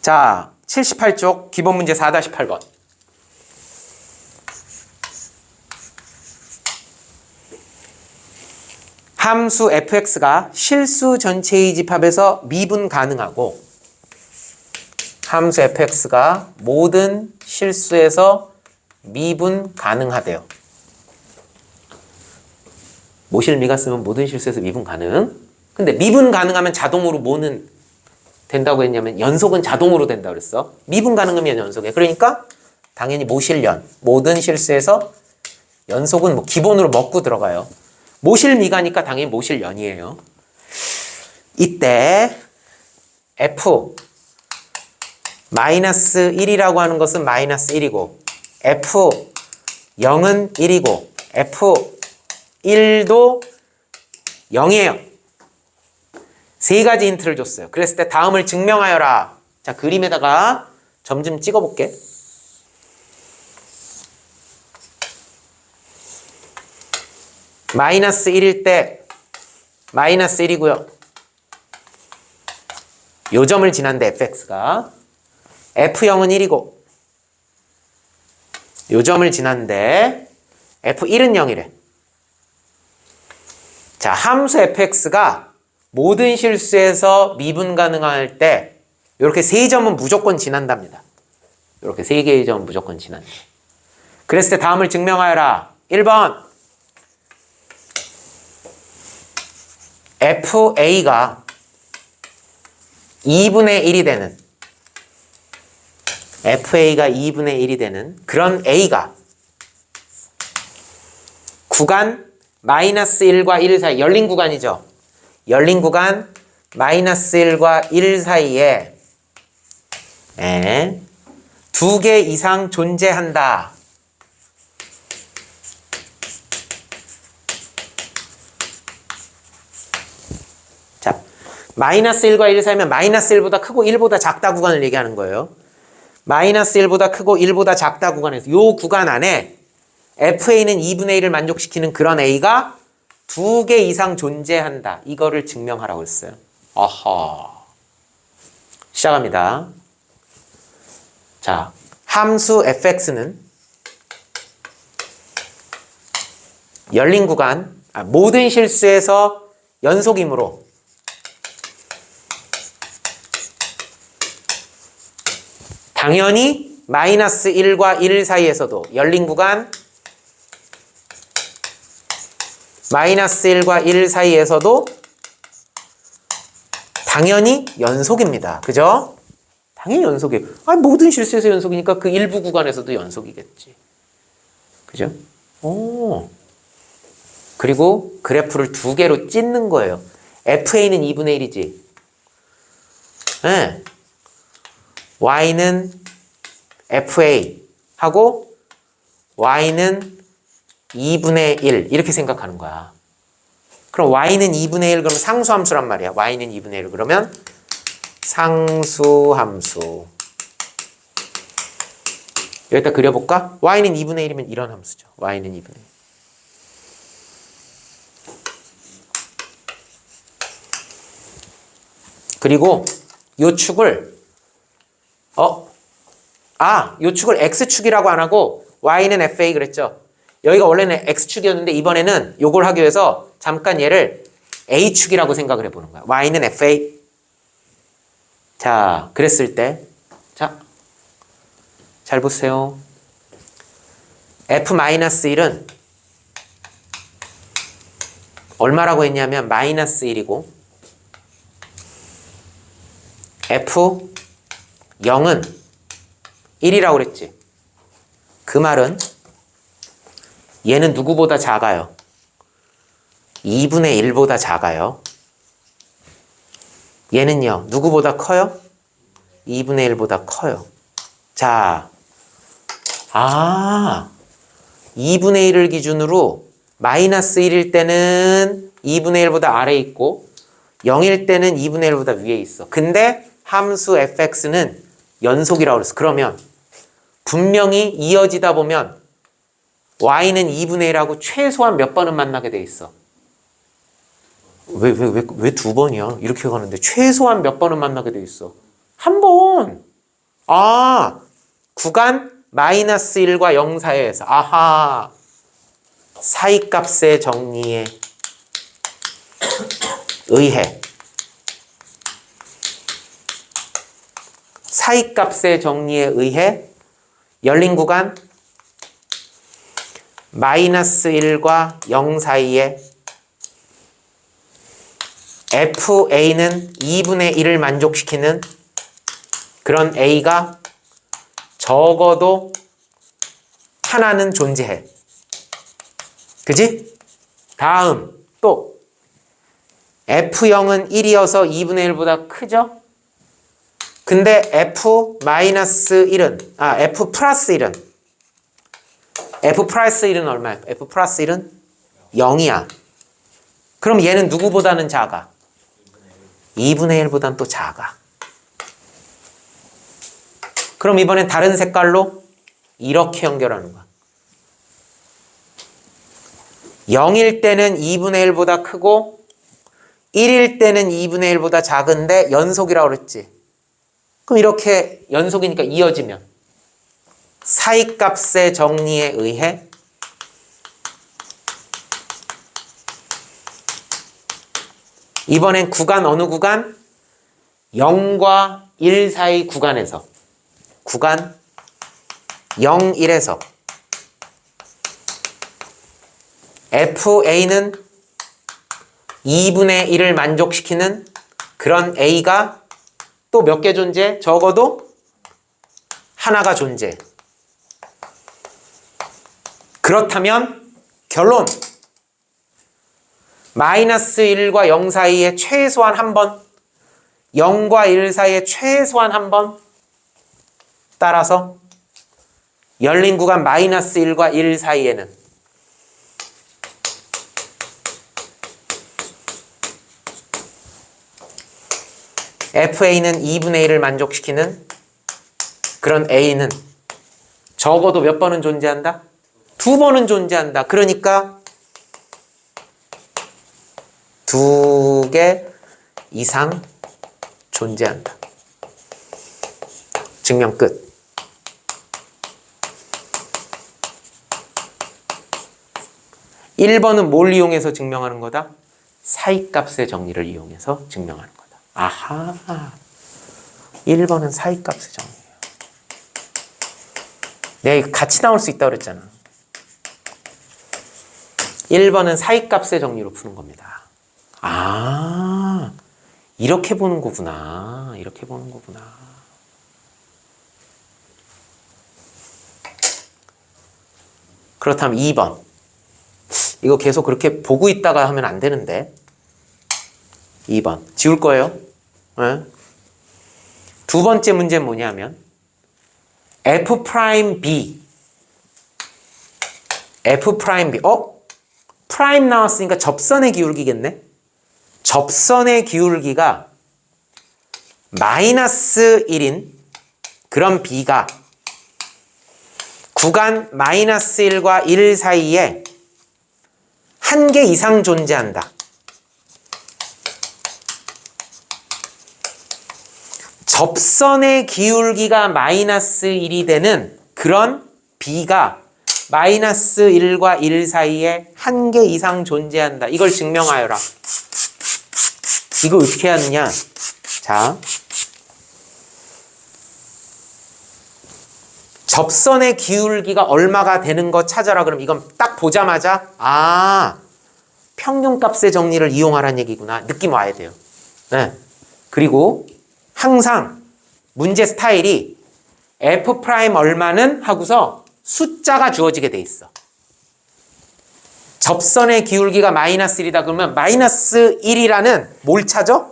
자, 78쪽 기본 문제 4-8번. 함수 fx가 실수 전체의 집합에서 미분 가능하고 함수 fx가 모든 실수에서 미분 가능하대요. 모실미가 쓰면 모든 실수에서 미분 가능. 근데 미분 가능하면 자동으로 뭐는 된다고 했냐면 연속은 자동으로 된다고 그랬어. 미분 가능하면 연속이야. 그러니까 당연히 모실연, 모든 실수에서 연속은 뭐 기본으로 먹고 들어가요. 모실미가니까 당연히 모실연이에요. 이때 f 마이너스 1이라고 하는 것은 마이너스 1이고 f 0은 1이고 f 1도 0이에요. 세 가지 힌트를 줬어요. 그랬을 때 다음을 증명하여라. 자, 그림에다가 점 좀 찍어볼게. 마이너스 1일 때 마이너스 1이고요. 요 점을 지난데 fx가 f0은 1이고 요 점을 지난데 f1은 0이래. 자, 함수 fx가 모든 실수에서 미분 가능할 때 이렇게 세 점은 무조건 지난답니다. 이렇게 세 개의 점은 무조건 지난다. 그랬을 때 다음을 증명하여라. 1번 FA가 2분의 1이 되는 FA가 2분의 1이 되는 그런 A가 구간 마이너스 1과 1 사이 열린 구간이죠. 열린 구간 마이너스 1과 1 사이에 두 개 이상 존재한다. 자, 마이너스 1과 1 사이면 마이너스 1보다 크고 1보다 작다 구간을 얘기하는 거예요. 마이너스 1보다 크고 1보다 작다 구간에서 이 구간 안에 FA는 2분의 1을 만족시키는 그런 A가 두 개 이상 존재한다. 이거를 증명하라고 했어요. 아하. 시작합니다. 자, 함수 fx는 열린 구간, 모든 실수에서 연속이므로 당연히 마이너스 1과 1 사이에서도 열린 구간 마이너스 1과 1 사이에서도 당연히 연속입니다. 그죠? 당연히 연속이에요. 모든 실수에서 연속이니까 그 일부 구간에서도 연속이겠지. 그죠? 오. 그리고 그래프를 두 개로 찢는 거예요. FA는 2분의 1이지. 네. Y는 FA 하고 Y는 2분의 1 이렇게 생각하는 거야. 그럼 Y는 2분의 1 그러면 상수함수란 말이야. Y는 2분의 1 그러면 상수함수. 여기다 그려볼까? Y는 2분의 1이면 이런 함수죠. Y는 2분의 1. 그리고 요 축을 요 축을 X축이라고 안 하고 Y는 FA 그랬죠. 여기가 원래는 X축이었는데 이번에는 요걸 하기 위해서 잠깐 얘를 A축이라고 생각을 해보는 거야. Y는 FA. 자, 그랬을 때 자, 잘 보세요. F-1은 얼마라고 했냐면 마이너스 1이고 F0은 1이라고 그랬지. 그 말은 얘는 누구보다 작아요? 2분의 1보다 작아요. 얘는요, 누구보다 커요? 2분의 1보다 커요. 자, 2분의 1을 기준으로 마이너스 1일 때는 2분의 1보다 아래에 있고 0일 때는 2분의 1보다 위에 있어. 근데 함수 fx는 연속이라고 그랬어. 그러면 분명히 이어지다 보면 y는 2분의 1하고 최소한 몇 번은 만나게 돼 있어. 왜 두 번이야? 이렇게 가는데 최소한 몇 번은 만나게 돼 있어. 한 번. 아, 구간 마이너스 1과 0 사이에서. 아하. 사이값의 정리에 의해. 사이값의 정리에 의해 열린 구간 마이너스 1과 0 사이에 FA는 2분의 1을 만족시키는 그런 A가 적어도 하나는 존재해. 그지? 다음 또 F0은 1이어서 2분의 1보다 크죠? 근데 F 마이너스 1은 F 플러스 1은 F 플러스 1은 얼마야? F 플러스 1은 0이야. 그럼 얘는 누구보다는 작아? 2분의 1보다는 또 작아. 그럼 이번엔 다른 색깔로 이렇게 연결하는 거야. 0일 때는 2분의 1보다 크고 1일 때는 2분의 1보다 작은데 연속이라고 그랬지. 그럼 이렇게 연속이니까 이어지면 사이값의 정리에 의해 이번엔 구간 어느 구간? 0과 1 사이 구간에서 구간 0, 1에서 FA는 2분의 1을 만족시키는 그런 A가 또 몇 개 존재? 적어도 하나가 존재. 그렇다면 결론 마이너스 1과 0 사이에 최소한 한 번 0과 1 사이에 최소한 한 번 따라서 열린 구간 마이너스 1과 1 사이에는 FA는 2분의 1을 만족시키는 그런 A는 적어도 몇 번은 존재한다? 2번은 존재한다. 그러니까 2개 이상 존재한다. 증명 끝. (1번은) 뭘 이용해서 증명하는 거다? 사이값의 정리를 이용해서 증명하는 거다. 아하. 1번은 사이값의 정리예요. 내가 같이 나올 수 있다고 그랬잖아. 1번은 사이값의 정리로 푸는 겁니다. 아, 이렇게 보는 거구나. 이렇게 보는 거구나. 그렇다면 2번. 이거 계속 그렇게 보고 있다가 하면 안 되는데. 2번. 지울 거예요. 네? 두 번째 문제는 뭐냐면 F'B F'B 프라임 나왔으니까 접선의 기울기겠네. 접선의 기울기가 마이너스 1인 그런 B가 구간 마이너스 1과 1 사이에 한 개 이상 존재한다. 접선의 기울기가 마이너스 1이 되는 그런 B가 마이너스 1과 1 사이에 한 개 이상 존재한다. 이걸 증명하여라. 이거 어떻게 하느냐? 자, 접선의 기울기가 얼마가 되는 거 찾아라. 그럼 이건 딱 보자마자 평균값의 정리를 이용하라는 얘기구나. 느낌 와야 돼요. 네. 그리고 항상 문제 스타일이 F' 얼마는 하고서 숫자가 주어지게 돼 있어. 접선의 기울기가 마이너스 1이다 그러면 마이너스 1이라는 뭘 찾아?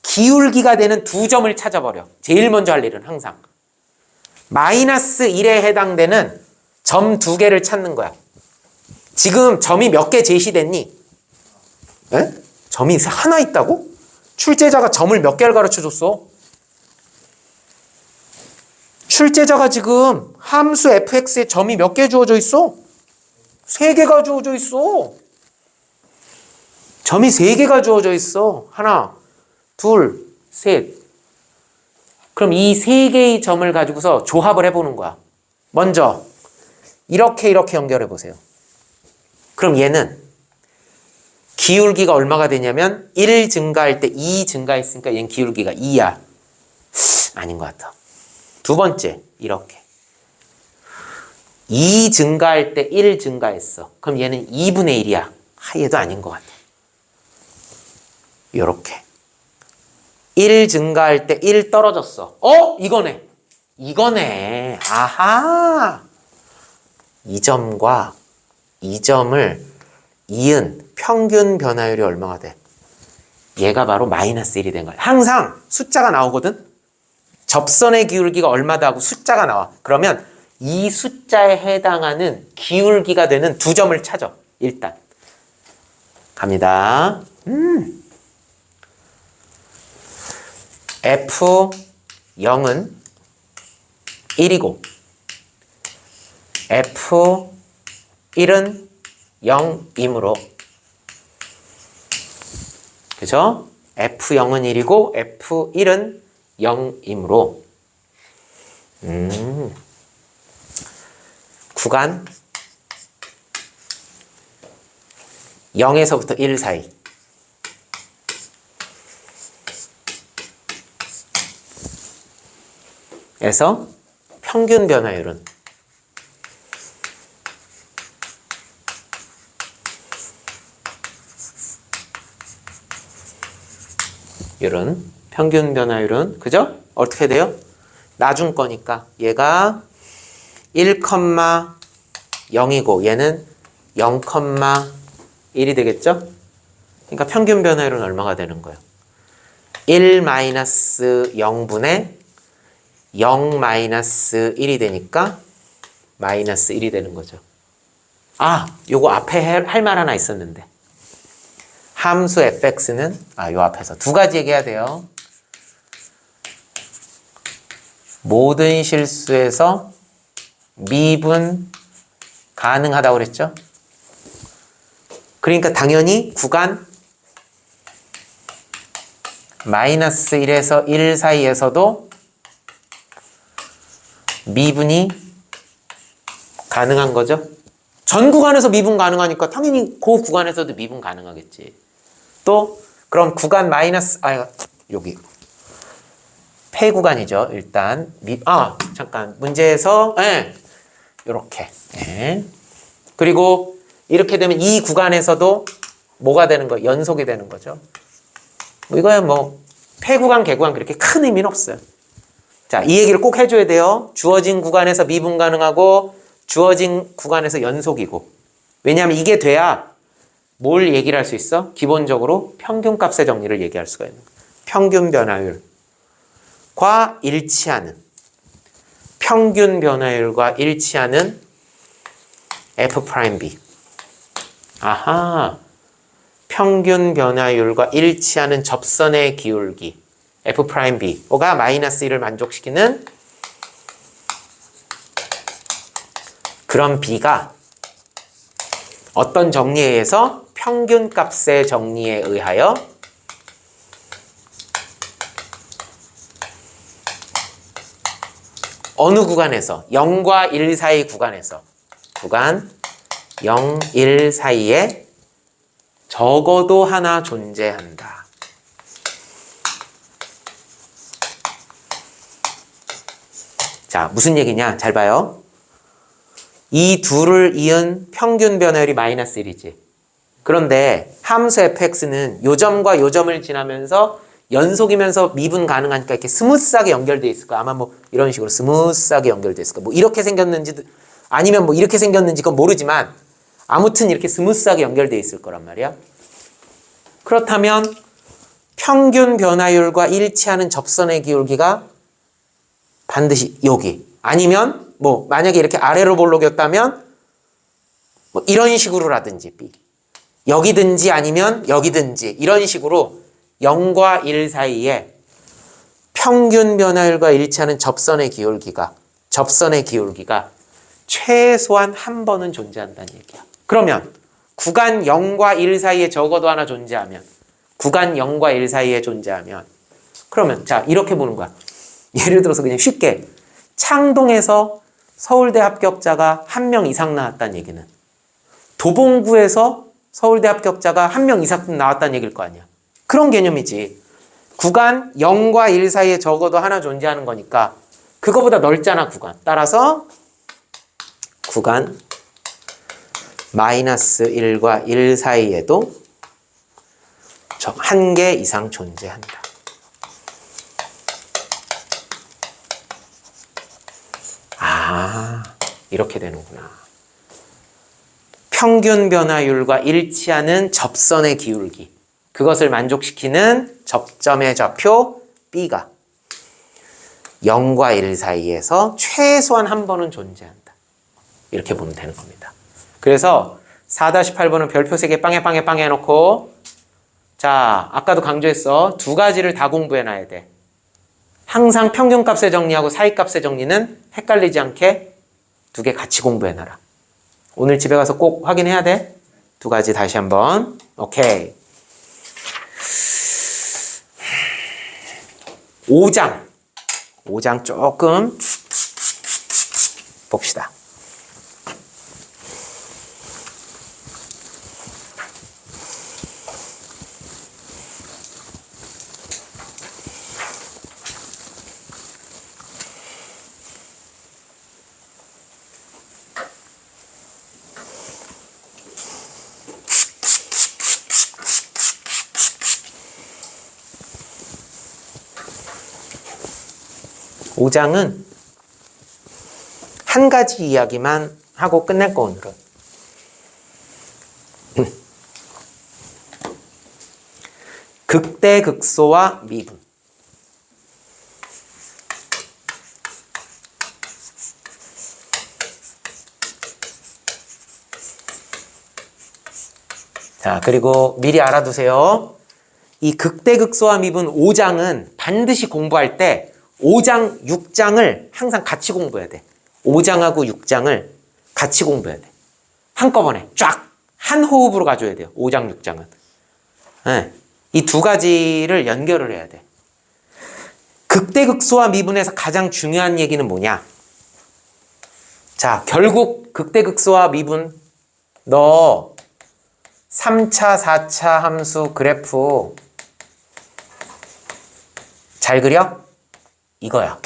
기울기가 되는 두 점을 찾아버려. 제일 먼저 할 일은 항상 마이너스 1에 해당되는 점 두 개를 찾는 거야. 지금 점이 몇 개 제시됐니? 에? 점이 하나 있다고? 출제자가 점을 몇 개를 가르쳐줬어? 출제자가 지금 함수 fx에 점이 몇 개 주어져 있어? 3개가 주어져 있어. 점이 3개가 주어져 있어. 하나, 둘, 셋. 그럼 이 세 개의 점을 가지고서 조합을 해보는 거야. 먼저 이렇게 연결해 보세요. 그럼 얘는 기울기가 얼마가 되냐면 1 증가할 때 2 증가했으니까 얘는 기울기가 2야. 아닌 것 같아. 두 번째 이렇게 2 증가할 때 1 증가했어. 그럼 얘는 2분의 1이야. 얘도 아닌 것 같아. 요렇게 1 증가할 때 1 떨어졌어. 이거네. 아하. 이 점과 이 점을 이은 평균 변화율이 얼마가 돼? 얘가 바로 마이너스 1이 된 거야. 항상 숫자가 나오거든? 접선의 기울기가 얼마다 하고 숫자가 나와. 그러면 이 숫자에 해당하는 기울기가 되는 두 점을 찾아. 일단. 갑니다. F0은 1이고 F1은 0이므로 그죠? F0은 1이고 F1은 0이므로 구간 0에서부터 1 사이 에서 평균 변화율은 이런 평균 변화율은 그죠? 어떻게 돼요? 나중 거니까 얘가 1,0이고 얘는 0,1이 되겠죠? 그러니까 평균 변화율은 얼마가 되는 거예요? 1-0분의 0-1이 되니까 마이너스 1이 되는 거죠. 요거 앞에 할 말 하나 있었는데 함수 fx는 요 앞에서 두 가지 얘기해야 돼요. 모든 실수에서 미분 가능하다고 그랬죠? 그러니까 당연히 구간 마이너스 1에서 1 사이에서도 미분이 가능한 거죠. 전 구간에서 미분 가능하니까 당연히 그 구간에서도 미분 가능하겠지. 또 그럼 구간 마이너스 여기 폐 구간이죠. 일단 잠깐 문제에서 요렇게 그리고 이렇게 되면 이 구간에서도 뭐가 되는 거예요? 연속이 되는 거죠. 이거야 폐 구간, 개 구간 그렇게 큰 의미는 없어요. 자, 이 얘기를 꼭 해줘야 돼요. 주어진 구간에서 미분 가능하고 주어진 구간에서 연속이고. 왜냐하면 이게 돼야 뭘 얘기를 할 수 있어? 기본적으로 평균값의 정리를 얘기할 수가 있는 거예요. 평균 변화율과 일치하는 평균 변화율과 일치하는 F'B. 평균 변화율과 일치하는 접선의 기울기 F'B가 마이너스 1을 만족시키는 그런 B가 어떤 정리에 의해서 평균값의 정리에 의하여 어느 구간에서 0과 1 사이 구간에서 구간 0, 1 사이에 적어도 하나 존재한다. 자, 무슨 얘기냐? 잘 봐요. 이 둘을 이은 평균 변화율이 마이너스 1이지. 그런데 함수 fx는 요 점과 요 점을 지나면서 연속이면서 미분 가능하니까 이렇게 스무스하게 연결되어 있을 거야. 아마 이런 식으로 스무스하게 연결되어 있을 거야. 이렇게 생겼는지 아니면 이렇게 생겼는지 그건 모르지만 아무튼 이렇게 스무스하게 연결되어 있을 거란 말이야. 그렇다면 평균 변화율과 일치하는 접선의 기울기가 반드시 여기 아니면 만약에 이렇게 아래로 볼록이었다면 이런 식으로라든지 B 여기든지 아니면 여기든지 이런 식으로 0과 1 사이에 평균 변화율과 일치하는 접선의 기울기가 최소한 한 번은 존재한다는 얘기야. 그러면 구간 0과 1 사이에 적어도 하나 존재하면 그러면 자 이렇게 보는 거야. 예를 들어서 그냥 쉽게 창동에서 서울대 합격자가 1명 이상 나왔다는 얘기는 도봉구에서 서울대 합격자가 1명 이상 나왔다는 얘기일 거 아니야. 그런 개념이지. 구간 0과 1 사이에 적어도 하나 존재하는 거니까 그거보다 넓잖아, 구간. 따라서 구간 -1과 1 사이에도 한 개 이상 존재한다. 아, 이렇게 되는구나. 평균 변화율과 일치하는 접선의 기울기. 그것을 만족시키는 접점의 좌표 B가 0과 1 사이에서 최소한 한 번은 존재한다. 이렇게 보면 되는 겁니다. 그래서 4-8번은 별표 3개 빵에 해놓고 자, 아까도 강조했어. 두 가지를 다 공부해놔야 돼. 항상 평균값의 정리하고 사이값의 정리는 헷갈리지 않게 두 개 같이 공부해놔라. 오늘 집에 가서 꼭 확인해야 돼. 두 가지 다시 한번. 오케이. 5장 조금 봅시다. 오장은 한 가지 이야기만 하고 끝낼 거 오늘은. 극대극소와 미분. 자, 그리고 미리 알아두세요. 이 극대극소와 미분 5장은 반드시 공부할 때 5장, 6장을 항상 같이 공부해야 돼. 5장하고 6장을 같이 공부해야 돼. 한꺼번에 쫙 한 호흡으로 가져야 돼요. 5장, 6장은. 네. 이 두 가지를 연결을 해야 돼. 극대극소와 미분에서 가장 중요한 얘기는 뭐냐? 자, 결국 극대극소와 미분 너 3차, 4차 함수 그래프 잘 그려? 이거야.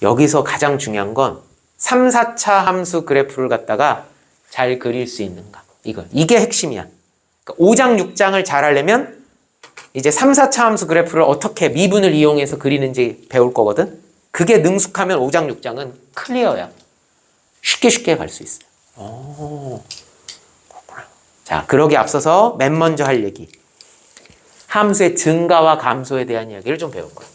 여기서 가장 중요한 건 3, 4차 함수 그래프를 갖다가 잘 그릴 수 있는가. 이게 핵심이야. 그러니까 5장, 6장을 잘 하려면 이제 3, 4차 함수 그래프를 어떻게 미분을 이용해서 그리는지 배울 거거든. 그게 능숙하면 5장, 6장은 클리어야. 쉽게 갈 수 있어요. 그렇구나. 자, 그러기 앞서서 맨 먼저 할 얘기. 함수의 증가와 감소에 대한 이야기를 좀 배울 거예요.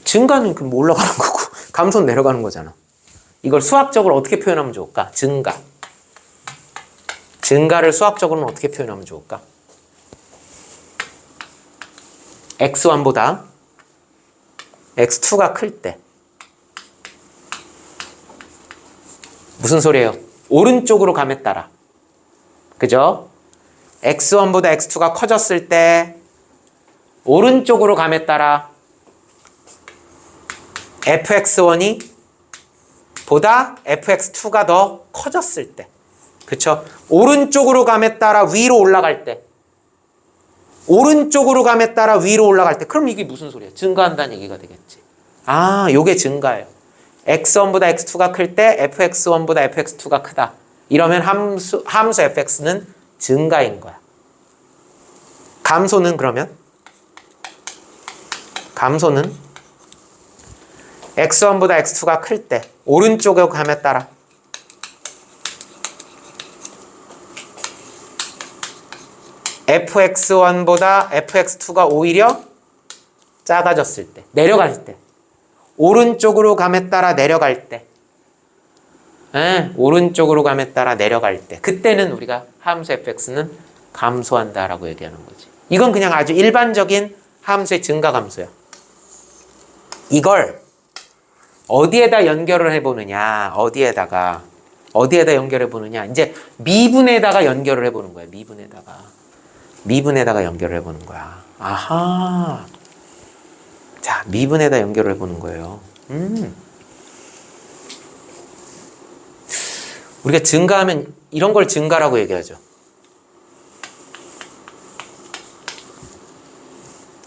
증가는 그럼 올라가는 거고 감소는 내려가는 거잖아. 이걸 수학적으로 어떻게 표현하면 좋을까? 증가. 증가를 수학적으로는 어떻게 표현하면 좋을까? x1보다 x2가 클 때. 무슨 소리예요? 오른쪽으로 감에 따라. 그죠? x1보다 x2가 커졌을 때 오른쪽으로 감에 따라 fx1이 보다 fx2가 더 커졌을 때. 그쵸? 오른쪽으로 감에 따라 위로 올라갈 때. 오른쪽으로 감에 따라 위로 올라갈 때. 그럼 이게 무슨 소리야? 증가한다는 얘기가 되겠지. 아, 요게 증가예요. x1보다 x2가 클 때 fx1보다 fx2가 크다. 이러면 함수 fx는 증가인 거야. 감소는 그러면? 감소는 x1보다 x2가 클 때 오른쪽으로 감에 따라 fx1보다 fx2가 오히려 작아졌을 때, 내려갈 때, 오른쪽으로 감에 따라 내려갈 때, 오른쪽으로 감에 따라 내려갈 때, 그때는 우리가 함수 fx는 감소한다라고 얘기하는 거지. 이건 그냥 아주 일반적인 함수의 증가 감소야. 이걸 어디에다 연결을 해보느냐, 어디에다 연결해 보느냐. 이제 미분에다가 연결을 해보는 거예요. 미분에다가 연결을 해보는 거야. 아하. 자, 미분에다 연결을 해보는 거예요. 우리가 증가하면 이런 걸 증가라고 얘기하죠.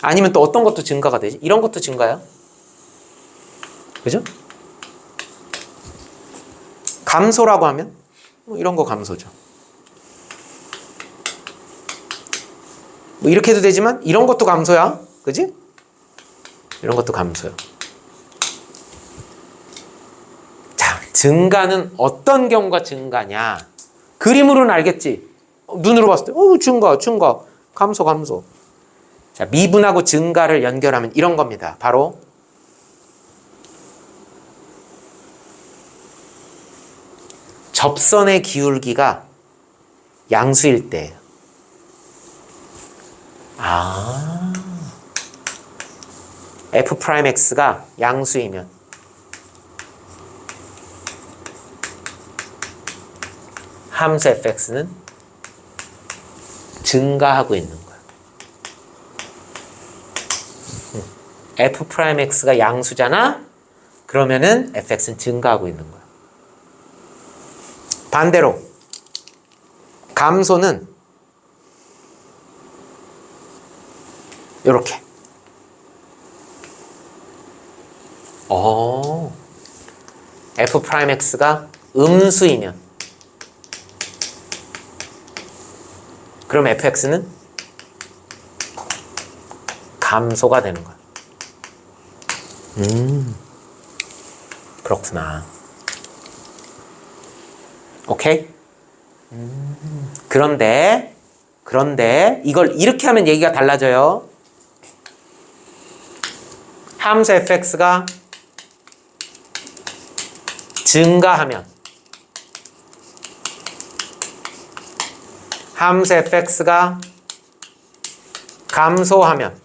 아니면 또 어떤 것도 증가가 되지? 이런 것도 증가야. 그죠? 감소라고 하면 뭐 이런 거 감소죠. 뭐 이렇게 해도 되지만 이런 것도 감소야. 그지? 이런 것도 감소요. 자, 증가는 어떤 경우가 증가냐? 그림으로는 알겠지? 눈으로 봤을 때 증가, 감소. 자, 미분하고 증가를 연결하면 이런 겁니다. 바로 접선의 기울기가 양수일 때예요. f'x가 양수이면 함수 fx는 증가하고 있는 거야. f'x가 양수잖아? 그러면은 fx는 증가하고 있는 거야. 반대로 감소는 요렇게 f'x가 음수이면 그럼 fx는 감소가 되는 거야. 그렇구나. 오케이? 그런데 이걸 이렇게 하면 얘기가 달라져요. 함수 fx가 증가하면 함수 fx가 감소하면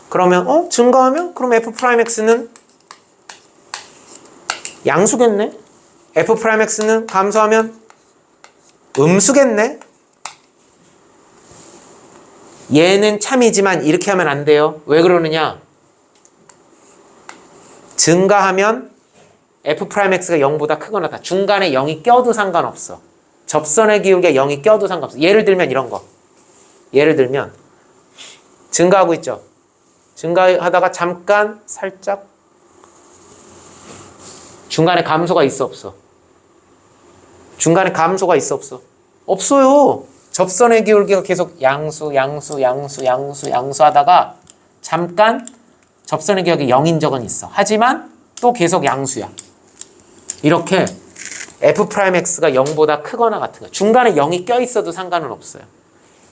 그러면 증가하면 그럼 f'x는 양수겠네. f'x는 감소하면 음수겠네. 얘는 참이지만 이렇게 하면 안 돼요. 왜 그러느냐? 증가하면 f'x가 0보다 크거나 같다. 중간에 0이 껴도 상관없어. 접선의 기울기에 0이 껴도 상관없어. 예를 들면 이런 거. 예를 들면 증가하고 있죠. 증가하다가 잠깐 살짝 중간에 감소가 있어 없어? 중간에 감소가 있어 없어? 없어요. 접선의 기울기가 계속 양수 하다가 잠깐 접선의 기울기 0인 적은 있어. 하지만 또 계속 양수야. 이렇게 f'x가 0보다 크거나 같은 거. 중간에 0이 껴있어도 상관은 없어요.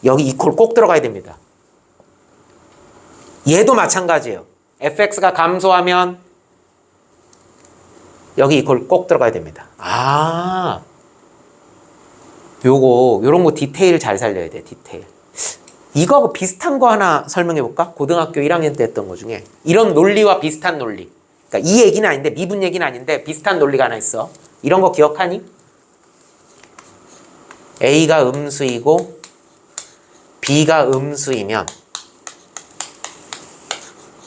여기 이퀄 꼭 들어가야 됩니다. 얘도 마찬가지예요. fx가 감소하면 여기 이퀄 꼭 들어가야 됩니다. 요런 거 디테일 잘 살려야 돼. 디테일. 이거하고 비슷한 거 하나 설명해 볼까? 고등학교 1학년 때 했던 거 중에 이런 논리와 비슷한 논리. 그러니까 이 얘기는 아닌데, 미분 얘기는 아닌데 비슷한 논리가 하나 있어. 이런 거 기억하니? A가 음수이고 B가 음수이면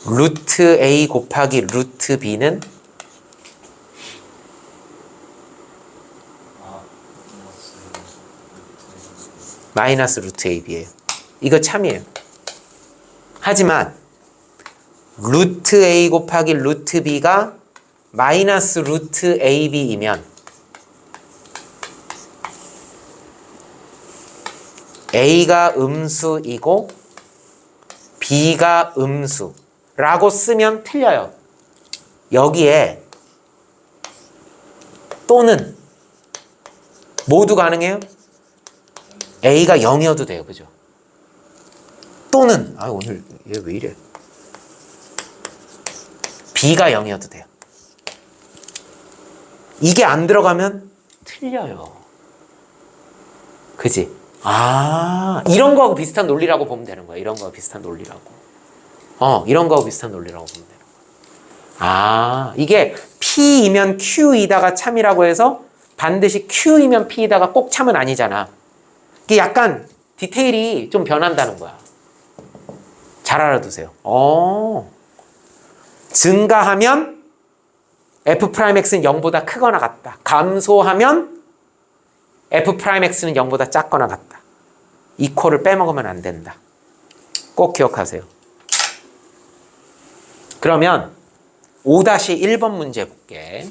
루트 A 곱하기 루트 B는 마이너스 루트 AB예요. 이거 참이에요. 하지만 루트 A 곱하기 루트 B가 마이너스 루트 AB이면 A가 음수이고 B가 음수라고 쓰면 틀려요. 여기에 또는 모두 가능해요? A가 0이어도 돼요. 그죠? 또는 오늘 얘 왜 이래? B가 0이어도 돼요. 이게 안 들어가면 틀려요. 그지? 이런 거하고 비슷한 논리라고 보면 되는 거야. 이런 거하고 비슷한 논리라고. 이런 거하고 비슷한 논리라고 보면 되는 거야. 이게 P이면 Q이다가 참이라고 해서 반드시 Q이면 P이다가 꼭 참은 아니잖아. 이게 약간 디테일이 좀 변한다는 거야. 잘 알아두세요. 증가하면 F'X는 0보다 크거나 같다. 감소하면 F'X는 0보다 작거나 같다. 이 코를 빼먹으면 안 된다. 꼭 기억하세요. 그러면 5-1번 문제 볼게.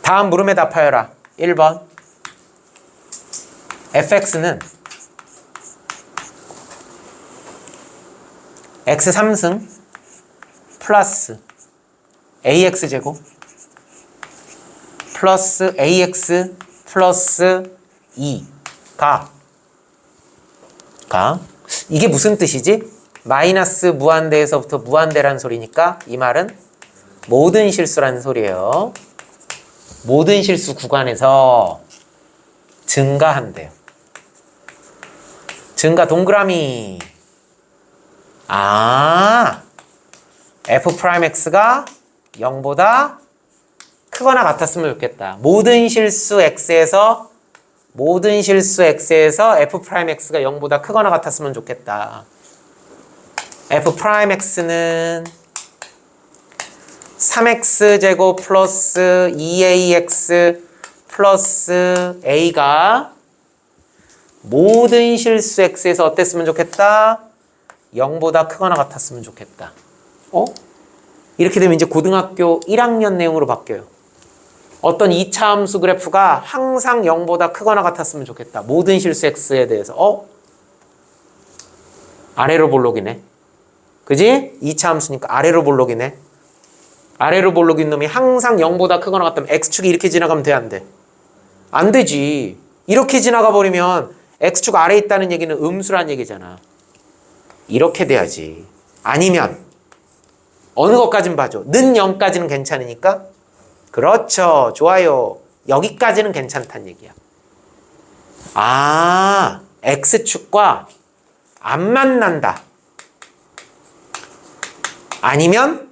다음 물음에 답하여라. 1번. fx는 x 3승 플러스 ax제곱 플러스 ax 플러스 2가 이게 무슨 뜻이지? 마이너스 무한대에서부터 무한대란 소리니까 이 말은 모든 실수라는 소리예요. 모든 실수 구간에서 증가한대요. 증가 동그라미. F'X가 0보다 크거나 같았으면 좋겠다. 모든 실수 X에서 F'X가 0보다 크거나 같았으면 좋겠다. F'X는 3x제곱 플러스 2ax 플러스 a가 모든 실수 x에서 어땠으면 좋겠다? 0보다 크거나 같았으면 좋겠다. 이렇게 되면 이제 고등학교 1학년 내용으로 바뀌어요. 어떤 2차 함수 그래프가 항상 0보다 크거나 같았으면 좋겠다. 모든 실수 x에 대해서. 아래로 볼록이네. 그지? 2차 함수니까 아래로 볼록이네. 아래로 볼록인 놈이 항상 0보다 크거나 같다면 x축이 이렇게 지나가면 돼, 안 돼? 안 되지. 이렇게 지나가 버리면 x축 아래에 있다는 얘기는 음수란 얘기잖아. 이렇게 돼야지. 아니면 어느 것까진 봐줘. 는 0까지는 괜찮으니까? 그렇죠. 좋아요. 여기까지는 괜찮단 얘기야. x축과 안 만난다. 아니면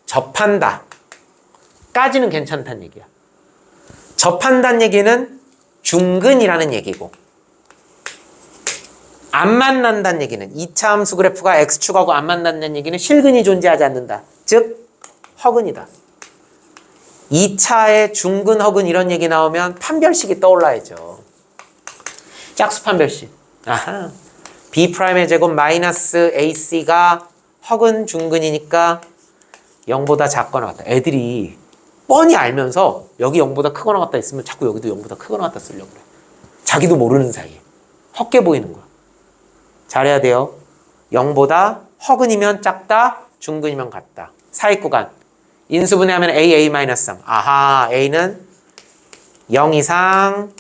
접한다. 까지는 괜찮다는 얘기야. 접한다는 얘기는 중근이라는 얘기고, 안 만난다는 얘기는 2차 함수 그래프가 x축하고 안 만난다는 얘기는 실근이 존재하지 않는다. 즉 허근이다. 2차에 중근, 허근 이런 얘기 나오면 판별식이 떠올라야죠. 짝수 판별식. B'의 제곱 마이너스 AC가 허근 중근이니까 0보다 작거나 같다. 애들이 뻔히 알면서 여기 0보다 크거나 같다 있으면 자꾸 여기도 0보다 크거나 같다 쓰려고 그래. 자기도 모르는 사이에. 헛게 보이는 거야. 잘해야 돼요. 0보다 허근이면 작다, 중근이면 같다. 사익 구간. 인수분해하면 A-3. A는 0 이상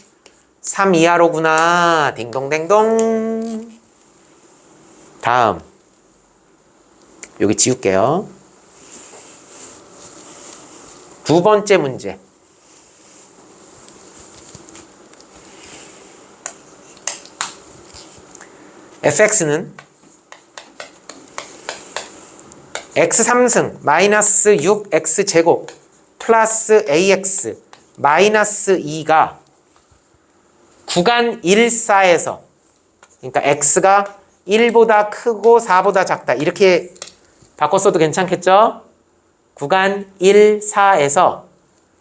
3 이하로구나. 딩동댕동. 다음. 여기 지울게요. 두 번째 문제. fx는 x 3승 마이너스 6x제곱 플러스 ax 마이너스 2가 구간 1, 4에서, 그러니까 x가 1보다 크고 4보다 작다. 이렇게 바꿨어도 괜찮겠죠? 구간 1, 4에서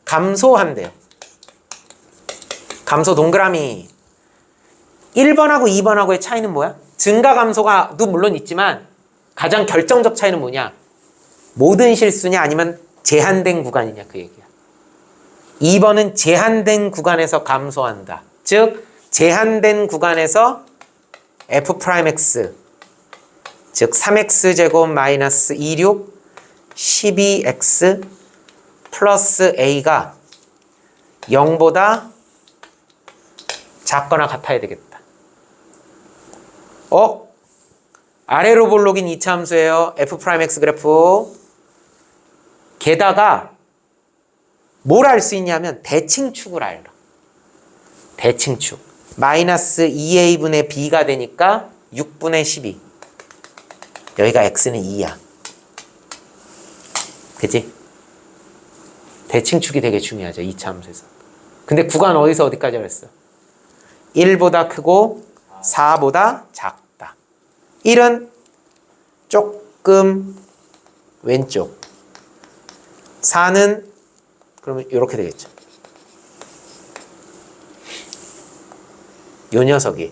감소한대요. 감소 동그라미. 1번하고 2번하고의 차이는 뭐야? 증가 감소가도 물론 있지만 가장 결정적 차이는 뭐냐? 모든 실수냐 아니면 제한된 구간이냐, 그 얘기야. 2번은 제한된 구간에서 감소한다. 즉 제한된 구간에서 F'X 즉 3x제곱 마이너스 26 12x 플러스 a가 0보다 작거나 같아야 되겠다. 아래로 볼록인 2차 함수예요. F'X 그래프. 게다가 뭘 알 수 있냐면 대칭축을 알아. 대칭축. 마이너스 2a분의 b가 되니까 6분의 12. 여기가 x는 2야. 그치? 대칭축이 되게 중요하죠. 2차 함수에서. 근데 구간 어디서 어디까지 그랬어? 1보다 크고 4보다 작다. 1은 조금 왼쪽. 4는 그러면 이렇게 되겠죠. 요 녀석이.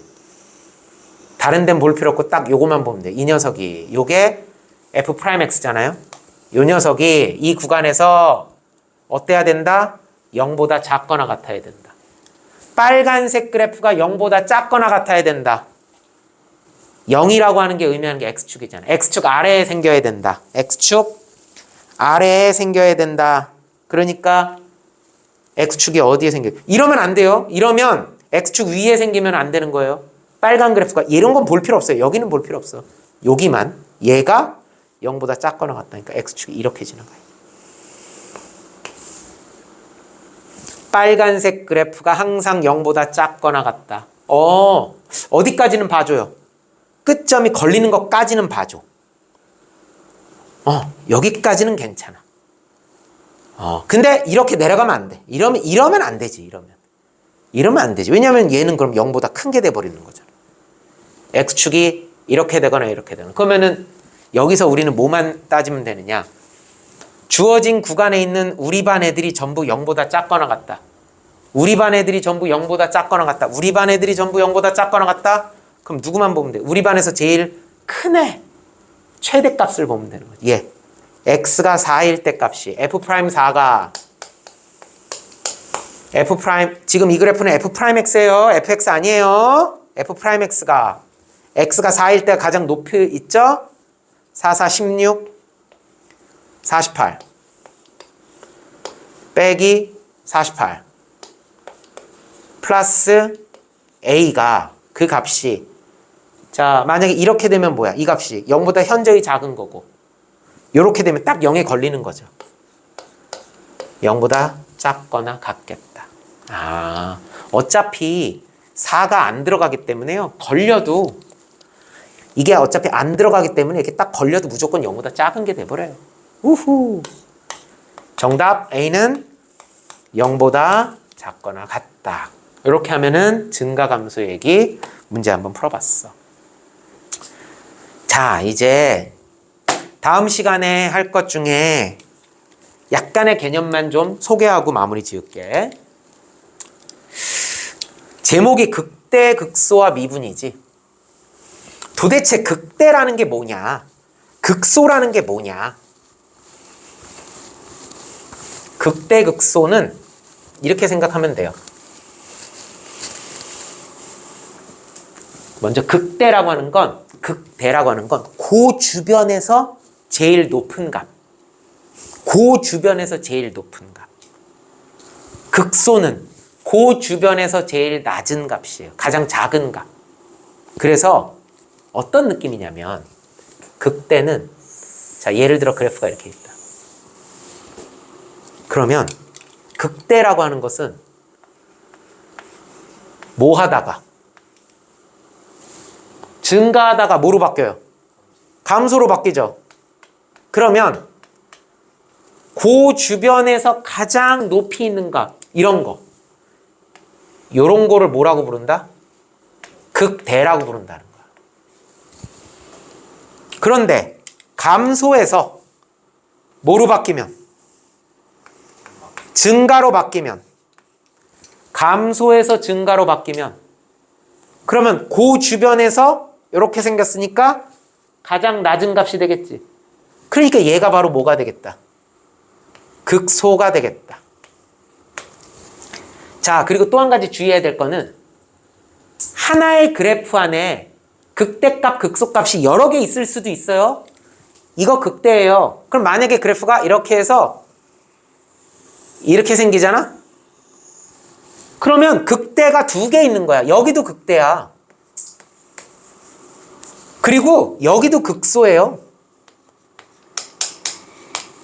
다른 데는 볼 필요 없고 딱 요거만 보면 돼. 이 녀석이. 요게 f'x잖아요. 요 녀석이 이 구간에서 어때야 된다? 0보다 작거나 같아야 된다. 빨간색 그래프가 0보다 작거나 같아야 된다. 0이라고 하는 게 의미하는 게 x축이잖아. x축 아래에 생겨야 된다. x축 아래에 생겨야 된다. 그러니까 x축이 어디에 생겨요? 이러면 안 돼요. 이러면 x축 위에 생기면 안 되는 거예요. 빨간 그래프가 이런 건 볼 필요 없어요. 여기는 볼 필요 없어. 여기만 얘가 0보다 작거나 같다니까 x축이 이렇게 지나가요. 빨간색 그래프가 항상 0보다 작거나 같다. 어디까지는 봐줘요. 끝점이 걸리는 것까지는 봐줘. 여기까지는 괜찮아. 근데 이렇게 내려가면 안 돼. 이러면 안 되지. 이러면 안 되지. 왜냐면 얘는 그럼 0보다 큰 게 돼버리는 거잖아. x축이 이렇게 되거나 이렇게 되거나. 그러면은 여기서 우리는 뭐만 따지면 되느냐. 주어진 구간에 있는 우리 반 애들이 전부 0보다 작거나 같다. 우리 반 애들이 전부 0보다 작거나 같다. 우리 반 애들이 전부 0보다 작거나 같다. 그럼 누구만 보면 돼? 우리 반에서 제일 큰 애 최대값을 보면 되는 거지. 얘 x가 4일 때 값이 f'4가 f' 지금 이 그래프는 f'x예요. fx 아니에요. f'x가 x가 4일 때 가장 높이 있죠? 4, 4, 16 48 빼기 48 플러스 a가 그 값이 자 만약에 이렇게 되면 뭐야? 이 값이 0보다 현저히 작은 거고 이렇게 되면 딱 0에 걸리는 거죠. 0보다 작거나 같겠다. 어차피 4가 안 들어가기 때문에요. 걸려도 이게 어차피 안 들어가기 때문에 이렇게 딱 걸려도 무조건 0보다 작은 게 돼버려요. 우후. 정답 A는 0보다 작거나 같다. 이렇게 하면은 증가감수 얘기 문제 한번 풀어봤어. 자, 이제 다음 시간에 할 것 중에 약간의 개념만 좀 소개하고 마무리 지을게. 제목이 극대, 극소와 미분이지. 도대체 극대라는 게 뭐냐? 극소라는 게 뭐냐? 극대, 극소는 이렇게 생각하면 돼요. 먼저 극대라고 하는 건 그 주변에서 제일 높은 값. 그 주변에서 제일 높은 값. 극소는 그 주변에서 제일 낮은 값이에요. 가장 작은 값. 그래서 어떤 느낌이냐면 극대는 자 예를 들어 그래프가 이렇게 있다. 그러면 극대라고 하는 것은 뭐 하다가 증가하다가 뭐로 바뀌어요? 감소로 바뀌죠. 그러면 그 주변에서 가장 높이 있는 값 이런 거 요런 거를 뭐라고 부른다? 극대라고 부른다는 거야. 그런데 감소해서 뭐로 바뀌면? 증가로 바뀌면 감소해서 증가로 바뀌면 그러면 그 주변에서 이렇게 생겼으니까 가장 낮은 값이 되겠지. 그러니까 얘가 바로 뭐가 되겠다? 극소가 되겠다. 자, 그리고 또 한 가지 주의해야 될 거는 하나의 그래프 안에 극대값, 극소값이 여러 개 있을 수도 있어요. 이거 극대예요. 그럼 만약에 그래프가 이렇게 해서 이렇게 생기잖아? 그러면 극대가 2개 있는 거야. 여기도 극대야. 그리고 여기도 극소예요.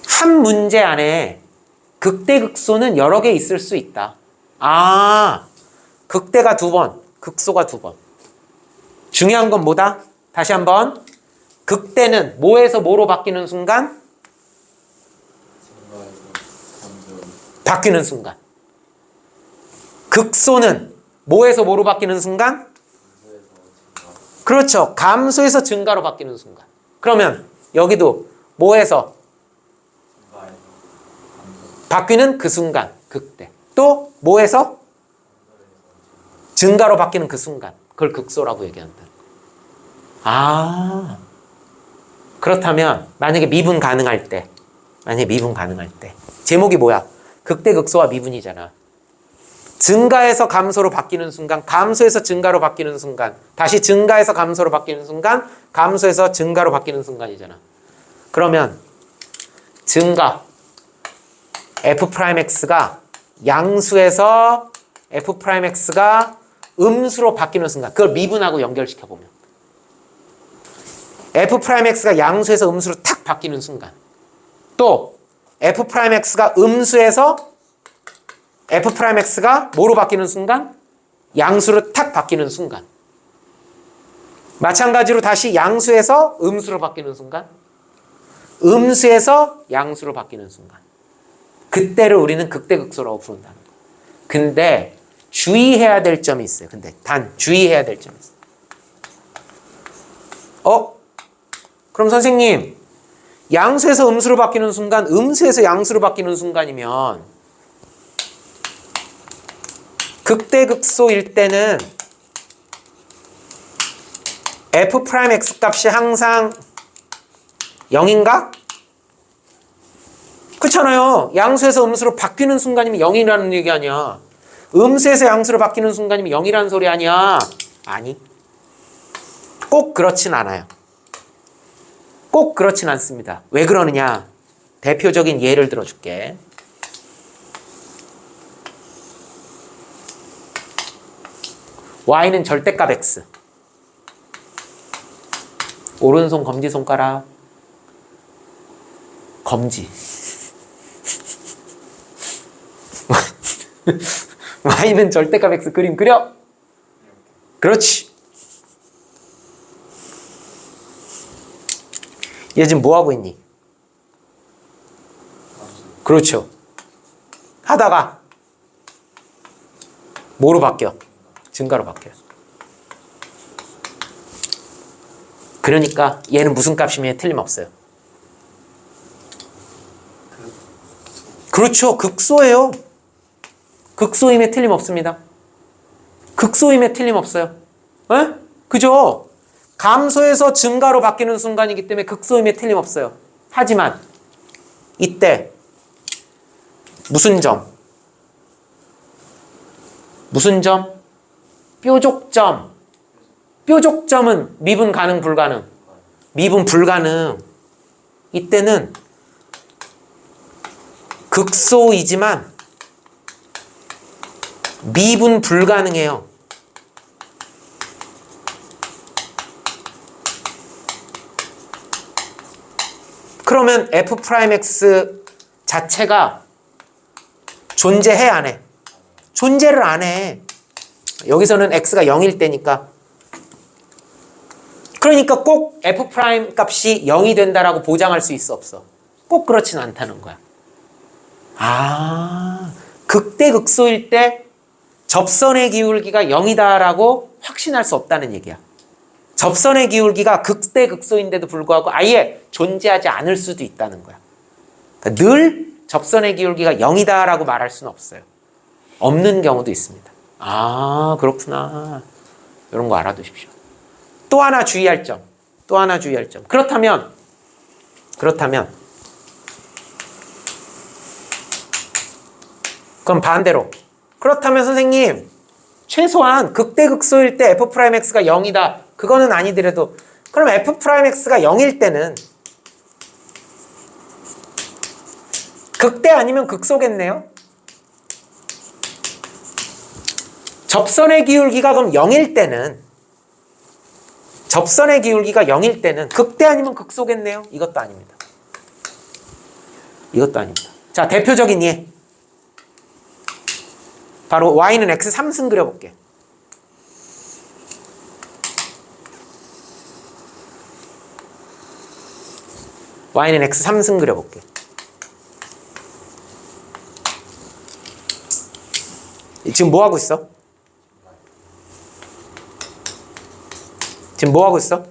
한 문제 안에 극대 극소는 여러 개 있을 수 있다. 아, 극대가 2번, 극소가 2번. 중요한 건 뭐다? 다시 한번. 극대는 뭐에서 뭐로 바뀌는 순간? 바뀌는 순간. 극소는 뭐에서 뭐로 바뀌는 순간? 그렇죠. 감소에서 증가로 바뀌는 순간. 그러면 여기도 뭐에서? 바뀌는 그 순간. 극대. 또 뭐에서? 증가로 바뀌는 그 순간. 그걸 극소라고 얘기한다. 아, 그렇다면 만약에 미분 가능할 때, 제목이 뭐야? 극대 극소와 미분이잖아. 증가에서 감소로 바뀌는 순간, 감소에서 증가로 바뀌는 순간, 다시 증가에서 감소로 바뀌는 순간, 감소에서 증가로 바뀌는 순간이잖아. 그러면 증가 f'x가 양수에서 f'x가 음수로 바뀌는 순간, 그걸 미분하고 연결시켜보면 f'x가 양수에서 음수로 탁 바뀌는 순간, 또 f'x가 음수에서 f'x가 뭐로 바뀌는 순간? 양수로 탁 바뀌는 순간. 마찬가지로 다시 양수에서 음수로 바뀌는 순간, 음수에서 양수로 바뀌는 순간. 그때를 우리는 극대극소라고 부른다는 거예요. 근데 주의해야 될 점이 있어요. 근데 단 주의해야 될 점이 있어요. 그럼 선생님, 양수에서 음수로 바뀌는 순간, 음수에서 양수로 바뀌는 순간이면 극대극소일 때는 f'x 값이 항상 0인가? 그렇잖아요. 양수에서 음수로 바뀌는 순간이면 0이라는 얘기 아니야. 음수에서 양수로 바뀌는 순간이면 0이라는 소리 아니야. 아니, 꼭 그렇진 않아요. 꼭 그렇진 않습니다. 왜 그러느냐? 대표적인 예를 들어줄게. y는 절대값 x. 오른손 검지손가락. 검지. y는 절대값 x 그림 그려. 그렇지. 얘 지금 뭐하고 있니? 그렇죠. 하다가 뭐로 바뀌어? 증가로 바뀌어요. 그러니까 얘는 무슨 값이면 틀림없어요. 그렇죠. 극소예요. 극소임에 틀림없습니다. 극소임에 틀림없어요. 에? 그죠? 감소에서 증가로 바뀌는 순간이기 때문에 극소임에 틀림없어요. 하지만 이때 무슨 점? 무슨 점? 뾰족점. 뾰족점은 미분 가능 불가능? 미분 불가능. 이때는 극소이지만 미분 불가능해요. 그러면 f'x 자체가 존재해 안 해? 존재를 안 해. 여기서는 x가 0일 때니까. 그러니까 꼭 f' 값이 0이 된다라고 보장할 수 있어 없어? 꼭 그렇진 않다는 거야. 아, 극대극소일 때 접선의 기울기가 0이다라고 확신할 수 없다는 얘기야. 접선의 기울기가 극대극소인데도 불구하고 아예 존재하지 않을 수도 있다는 거야. 그러니까 늘 접선의 기울기가 0이다라고 말할 수는 없어요. 없는 경우도 있습니다. 아, 그렇구나. 이런 거 알아두십시오. 또 하나 주의할 점. 그렇다면 그럼 반대로. 그렇다면 선생님, 최소한 극대극소일 때 f'x가 0이다. 그거는 아니더라도 그럼 f'x가 0일 때는 극대 아니면 극소겠네요? 접선의 기울기가 그럼 0일 때는 극대 아니면 극소겠네요? 이것도 아닙니다. 자, 대표적인 예. 바로 y는 x 3승 그려볼게. y는 x 3승 그려볼게. 지금 뭐 하고 있어? 지금 뭐 하고 있어?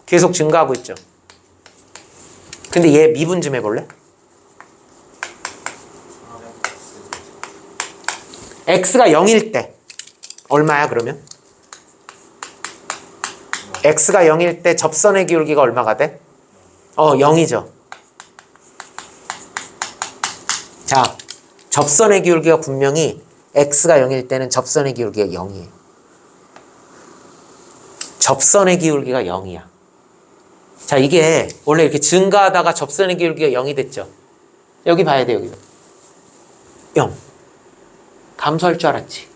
계속 증가하고 있죠. 근데 얘 미분 좀 해볼래? x가 0일 때 얼마야 그러면? x가 0일 때 접선의 기울기가 얼마가 돼? 0이죠. 자, 접선의 기울기가 분명히 x가 0일 때는 접선의 기울기가 0이에요. 접선의 기울기가 0이야. 자, 이게 원래 이렇게 증가하다가 접선의 기울기가 0이 됐죠. 여기 봐야 돼, 여기. 0. 감소할 줄 알았지.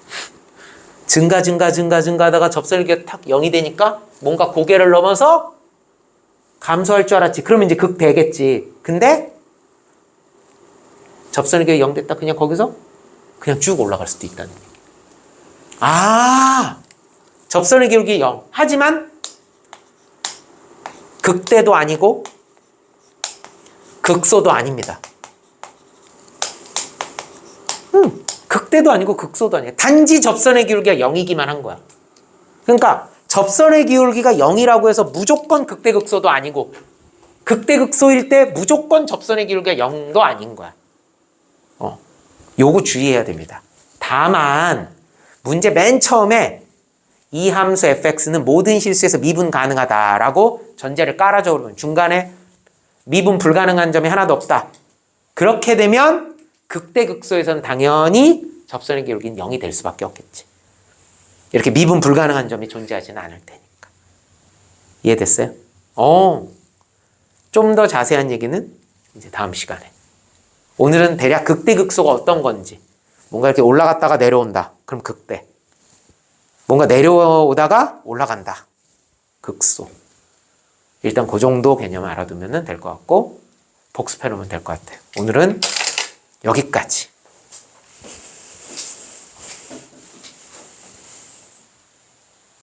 증가하다가 접선의 기울기가 탁 0이 되니까 뭔가 고개를 넘어서 감소할 줄 알았지. 그러면 이제 극되겠지. 근데 접선의 기울기가 0 됐다. 그냥 거기서 그냥 쭉 올라갈 수도 있다는 얘기. 접선의 기울기 0. 하지만 극대도 아니고 극소도 아닙니다. 극대도 아니고 극소도 아니에요. 단지 접선의 기울기가 0이기만 한 거야. 그러니까 접선의 기울기가 0이라고 해서 무조건 극대 극소도 아니고 극대 극소일 때 무조건 접선의 기울기가 0도 아닌 거야. 요거 주의해야 됩니다. 다만 문제 맨 처음에 이 함수 fx는 모든 실수에서 미분 가능하다라고 전제를 깔아줘. 그러면 중간에 미분 불가능한 점이 하나도 없다. 그렇게 되면 극대 극소에서는 당연히 접선의 기울기는 0이 될 수밖에 없겠지. 이렇게 미분 불가능한 점이 존재하지는 않을 테니까. 이해됐어요? 좀 더 자세한 얘기는 이제 다음 시간에. 오늘은 대략 극대 극소가 어떤 건지. 뭔가 이렇게 올라갔다가 내려온다. 그럼 극대. 뭔가 내려오다가 올라간다. 극소. 일단 그 정도 개념을 알아두면 될 것 같고 복습해 놓으면 될 것 같아요. 오늘은 여기까지.